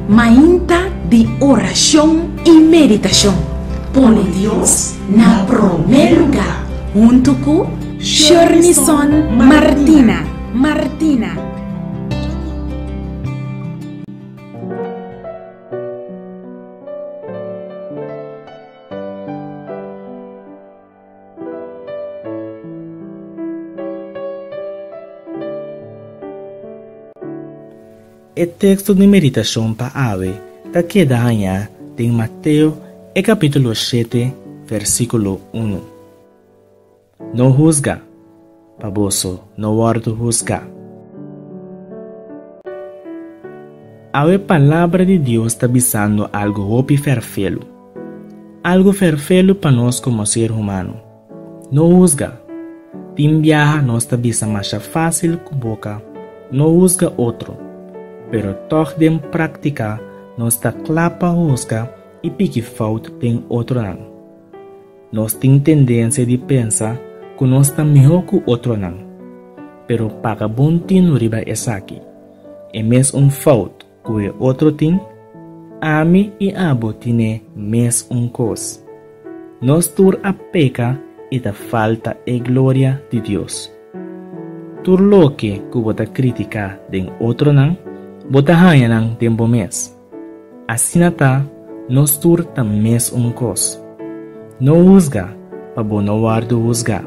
Mainta de oración y meditación. Pone Dios na primer lugar. Junto con Shornison Martina. O texto de meditação para ave está quedando em Mateus, capítulo 7, versículo 1. Não juzga, para você não guarda juzgar. A palavra de Deus está avisando algo perfeito. Algo perfeito para nós como ser humano. Não juzga. Tem viaja nós está avisando mais fácil com boca. Não juzga outro. Pero toch de prática nós está clapa juzga e pique falta tem outro não. Nós tem tendência de pensar que nós está melhor que outro não. Pero para bom no riba essa aqui. É mesmo falta que o outro tem, ame e abo tem mesmo coisa. Nós tur a peca e da falta e glória de Deus. Tur lo que bota crítica de outro não, bota hanya ng tempo mes. Asinata, nos turta mes kos. No huzga, pabonawardo huzga.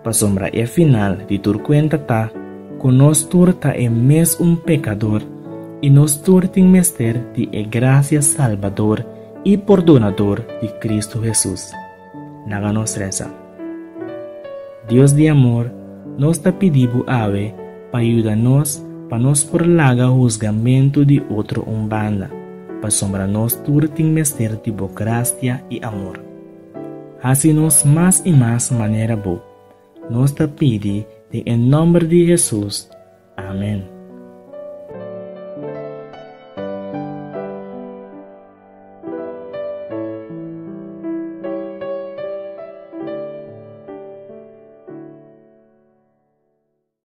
Pasombra final de tur cuenta ta, que nos turta mes pecador, y nos turting mester de gracia salvador y perdonador de Cristo Jesús. Naga nos reza. Dios de amor, nos ta pedibu ave, pa ayudarnos para nos por laga juzgamento de outro banda, para sombra nos turting mester de gracia e amor. Assim nos mais e mais maneira boa, nos te pede em nome de Jesus. Amém.